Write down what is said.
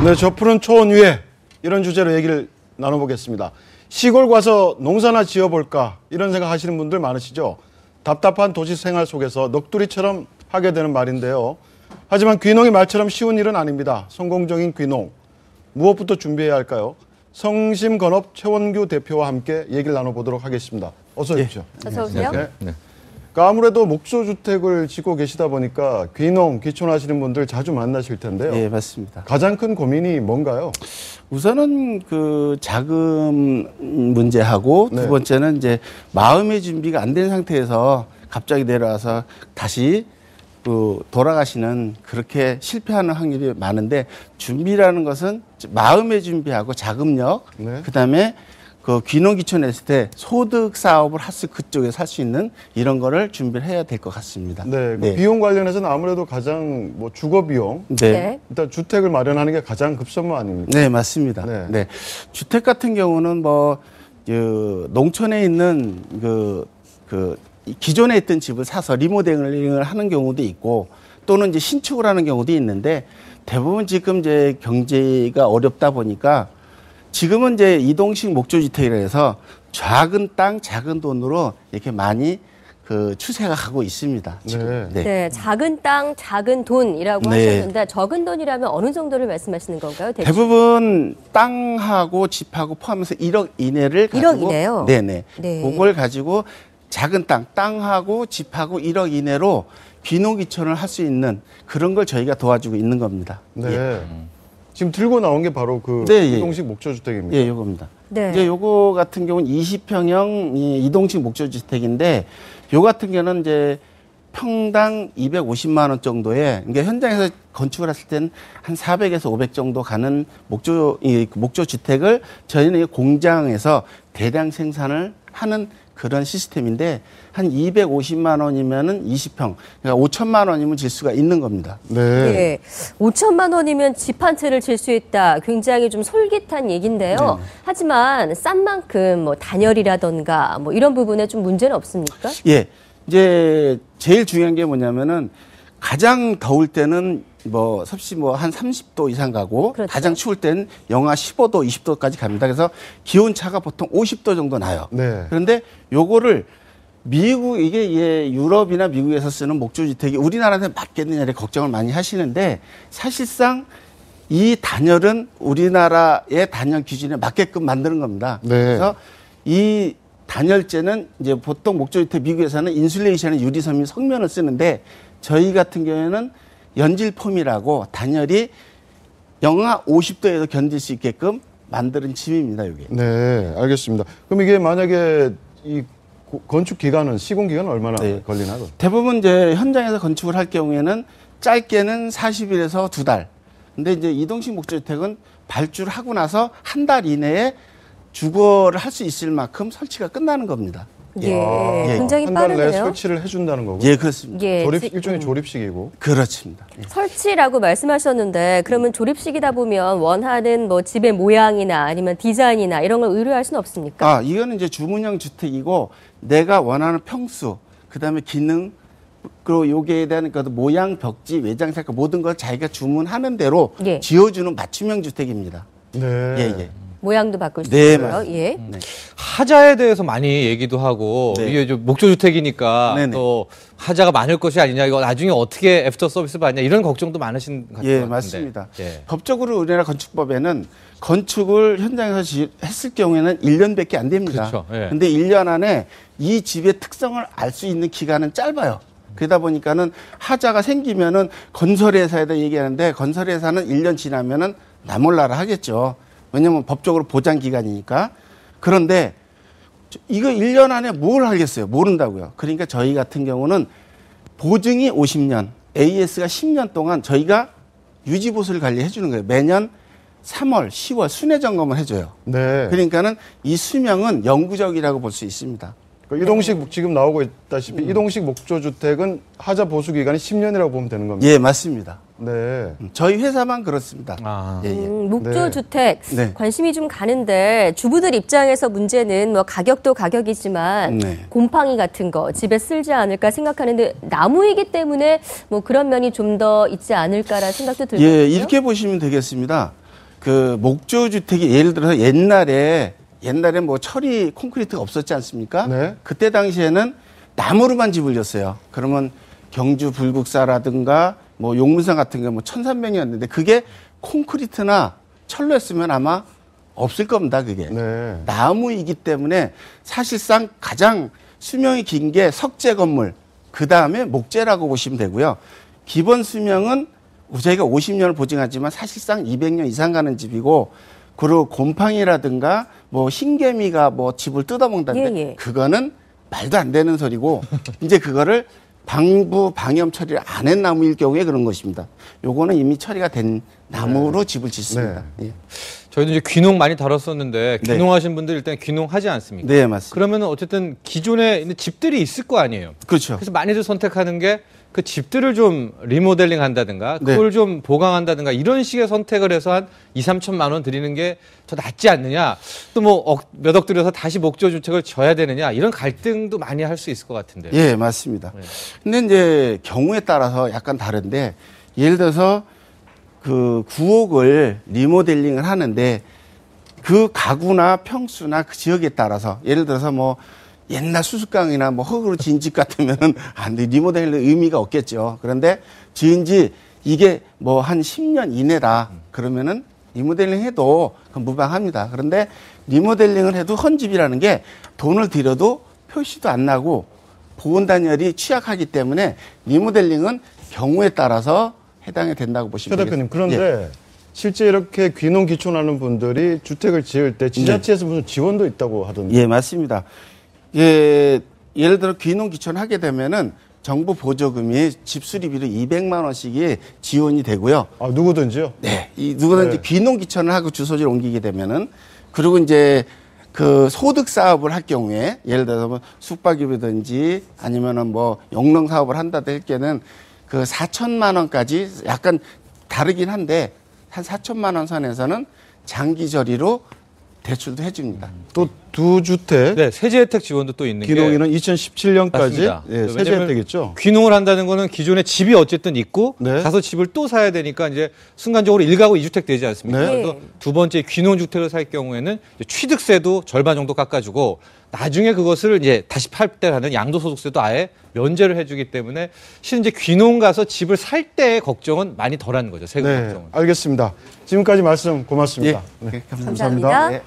네, 저 푸른 초원 위에 이런 주제로 얘기를 나눠보겠습니다. 시골 가서 농사나 지어볼까 이런 생각하시는 분들 많으시죠? 답답한 도시 생활 속에서 넋두리처럼 하게 되는 말인데요. 하지만 귀농이 말처럼 쉬운 일은 아닙니다. 성공적인 귀농, 무엇부터 준비해야 할까요? 성심건업 최원규 대표와 함께 얘기를 나눠보도록 하겠습니다. 어서 오십시오. 어서 오세요. 네. 그러니까 아무래도 목조주택을 짓고 계시다 보니까 귀농, 귀촌하시는 분들 자주 만나실 텐데요. 예, 맞습니다. 가장 큰 고민이 뭔가요? 우선은 그 자금 문제하고 네. 두 번째는 이제 마음의 준비가 안 된 상태에서 갑자기 내려와서 다시 그 돌아가시는 그렇게 실패하는 확률이 많은데 준비라는 것은 마음의 준비하고 자금력, 네. 그다음에 그 귀농 귀촌했을 때 소득 사업을 할 수 그쪽에서 할 수 있는 이런 거를 준비를 해야 될 것 같습니다. 네, 그 비용 관련해서는 아무래도 가장 뭐 주거 비용, 네. 일단 주택을 마련하는 게 가장 급선무 아닙니까? 네, 맞습니다. 네. 네. 주택 같은 경우는 뭐, 농촌에 있는 기존에 있던 집을 사서 리모델링을 하는 경우도 있고 또는 이제 신축을 하는 경우도 있는데 대부분 지금 이제 경제가 어렵다 보니까 지금은 이제 이동식 목조주택이라 해서 작은 땅, 작은 돈으로 이렇게 많이 그 추세가 가고 있습니다. 지금. 네, 작은 땅, 작은 돈이라고 하셨는데 적은 돈이라면 어느 정도를 말씀하시는 건가요? 대부분 땅하고 집하고 포함해서 1억 이내를 가지고 1억 이내요? 네네. 네. 그걸 가지고 작은 땅하고 집하고 1억 이내로 귀농귀촌을 할 수 있는 그런 걸 저희가 도와주고 있는 겁니다. 네. 예. 지금 들고 나온 게 바로 그 네, 이동식 목조주택입니다. 예, 요겁니다. 네. 이제 요거 같은 경우는 20평형 이동식 목조주택인데 요 같은 경우는 이제 평당 250만 원 정도에 이게 현장에서 건축을 했을 때는 한 400에서 500 정도 가는 목조 주택을 저희는 공장에서 대량 생산을 하는 그런 시스템인데 한 250만 원이면은 20평, 그러니까 5천만 원이면 질 수가 있는 겁니다. 네. 네. 5천만 원이면 집 한 채를 질 수 있다. 굉장히 좀 솔깃한 얘기인데요. 네. 하지만 싼 만큼 뭐 단열이라던가 뭐 이런 부분에 좀 문제는 없습니까? 예. 이제 제일 중요한 게 뭐냐면은 가장 더울 때는 뭐 섭씨 뭐 한 30도 이상 가고 그렇죠. 가장 추울 때는 영하 15도, 20도까지 갑니다. 그래서 기온 차가 보통 50도 정도 나요. 네. 그런데 요거를 이게 유럽이나 미국에서 쓰는 목조주택이 우리나라한테 맞겠느냐를 걱정을 많이 하시는데 사실상 이 단열은 우리나라의 단열 기준에 맞게끔 만드는 겁니다. 네. 그래서 이 단열재는 이제 보통 목조주택 미국에서는 인슐레이션의 유리섬유 성면을 쓰는데 저희 같은 경우에는 연질폼이라고 단열이 영하 50도에도 견딜 수 있게끔 만드는 집입니다, 이게. 네, 알겠습니다. 그럼 이게 만약에 이 건축 기간은 시공 기간은 얼마나 걸리나요? 대부분 이제 현장에서 건축을 할 경우에는 짧게는 40일에서 2달. 근데 이제 이동식 목조주택은 발주를 하고 나서 한 달 이내에 주거를 할 수 있을 만큼 설치가 끝나는 겁니다. 예, 굉장히 한 달 내에 빠르네요. 설치를 해준다는 거고. 예, 그렇습니다. 예, 일종의 조립식이고. 그렇습니다. 예. 설치라고 말씀하셨는데 그러면 조립식이다 보면 원하는 뭐 집의 모양이나 아니면 디자인이나 이런 걸 의뢰할 수는 없습니까? 이거는 이제 주문형 주택이고 내가 원하는 평수, 그다음에 기능, 그리고 여기에 대한 그 모양, 벽지, 외장 색깔 모든 걸 자기가 주문하는 대로 예. 지어주는 맞춤형 주택입니다. 네. 예. 모양도 바꿀 수 네, 있고요. 맞습니다. 예. 하자에 대해서 많이 얘기도 하고 네. 이게 좀 목조주택이니까 네네. 또 하자가 많을 것이 아니냐, 이거 나중에 어떻게 애프터 서비스 받냐 이런 걱정도 많으신 것 같은데. 예, 맞습니다. 예. 법적으로 우리나라 건축법에는 건축을 현장에서 했을 경우에는 1년밖에 안 됩니다. 그렇죠. 예. 근데 1년 안에 이 집의 특성을 알 수 있는 기간은 짧아요. 그러다 보니까는 하자가 생기면은 건설회사에다 얘기하는데 건설회사는 1년 지나면은 나 몰라라 하겠죠. 왜냐면 법적으로 보장 기간이니까. 그런데 이거 1년 안에 뭘 하겠어요? 모른다고요. 그러니까 저희 같은 경우는 보증이 50년, AS가 10년 동안 저희가 유지보수를 관리해 주는 거예요. 매년 3월, 10월 순회 점검을 해줘요. 네. 그러니까는 이 수명은 영구적이라고 볼 수 있습니다. 이동식 지금 나오고 있다시피 이동식 목조주택은 하자 보수 기간이 10년이라고 보면 되는 겁니다. 예, 맞습니다. 네. 저희 회사만 그렇습니다. 아. 예. 목조주택 네. 관심이 좀 가는데 주부들 입장에서 문제는 뭐 가격도 가격이지만 네. 곰팡이 같은 거 집에 쓸지 않을까 생각하는데 나무이기 때문에 뭐 그런 면이 좀 더 있지 않을까라는 생각도 들거든요. 예, 이렇게 보시면 되겠습니다. 그 목조 주택이 예를 들어서 옛날에 뭐 철이 콘크리트가 없었지 않습니까? 네. 그때 당시에는 나무로만 집을 졌어요. 그러면 경주 불국사라든가 뭐 용문산 같은 게 뭐 1300이었는데 그게 콘크리트나 철로 했으면 아마 없을 겁니다, 그게. 네. 나무이기 때문에 사실상 가장 수명이 긴 게 석재 건물, 그 다음에 목재라고 보시면 되고요. 기본 수명은 저희가 50년을 보증하지만 사실상 200년 이상 가는 집이고, 그리고 곰팡이라든가 뭐 흰개미가 뭐 집을 뜯어먹는다는데 예, 예. 그거는 말도 안 되는 소리고 이제 그거를 방부 방염 처리를 안 한 나무일 경우에 그런 것입니다. 요거는 이미 처리가 된 나무로 집을 짓습니다. 예. 저희도 이제 귀농 많이 다뤘었는데 네. 귀농하신 분들 일단 귀농하지 않습니까? 네, 맞습니다. 그러면 어쨌든 기존에 있는 집들이 있을 거 아니에요. 그렇죠. 그래서 많이들 선택하는 게 그 집들을 좀 리모델링 한다든가 네. 그걸 좀 보강한다든가 이런 식의 선택을 해서 한 2, 3천만 원 드리는 게 더 낫지 않느냐. 또 뭐 몇 억 들여서 다시 목조 주택을 져야 되느냐. 이런 갈등도 많이 할 수 있을 것 같은데. 예, 맞습니다. 네. 근데 이제 경우에 따라서 약간 다른데 예를 들어서 그 구옥을 리모델링을 하는데 그 가구나 평수나 그 지역에 따라서 예를 들어서 뭐 옛날 수수깡이나 뭐 흙으로 지은 집 같으면은 안 돼. 리모델링 의미가 없겠죠. 그런데 지은 지 이게 뭐 한 10년 이내다. 그러면은 리모델링 해도 그건 무방합니다. 그런데 리모델링을 해도 헌집이라는 게 돈을 들여도 표시도 안 나고 보온단열이 취약하기 때문에 리모델링은 경우에 따라서 해당이 된다고 최 보시면 대표님, 되겠습니다. 그런데 실제 이렇게 귀농 기촌하는 분들이 주택을 지을 때 지자체에서 무슨 지원도 있다고 하던데. 예, 맞습니다. 예, 예를 들어 귀농 기촌 하게 되면은 정부 보조금이 집 수리비로 200만 원씩이 지원이 되고요. 아, 누구든지요? 네, 이 누구든지 네. 귀농 기촌을 하고 주소지를 옮기게 되면은 그리고 이제 그 소득 사업을 할 경우에 예를 들어서 뭐 숙박업이든지 아니면은 뭐 영농 사업을 한다도 할 때는 그 4천만 원까지 약간 다르긴 한데 한 4천만 원 선에서는 장기 저리로 대출도 해줍니다. 또 두 주택 네, 세제 혜택 지원도 또 있는 게 귀농인은 2017년까지 맞습니다. 예, 세제 왜냐면 혜택이죠. 귀농을 한다는 거는 기존에 집이 어쨌든 있고 네. 가서 집을 또 사야 되니까 이제 순간적으로 1가구 2주택 되지 않습니까? 네. 그래서 두 번째 귀농주택을 살 경우에는 이제 취득세도 절반 정도 깎아주고 나중에 그것을 이제 다시 팔 때 하는 양도소득세도 아예 면제를 해주기 때문에 실은 이제 귀농 가서 집을 살 때의 걱정은 많이 덜한 거죠. 세금 네, 걱정은. 알겠습니다. 지금까지 말씀 고맙습니다. 예, 네. 감사합니다. 감사합니다. 네.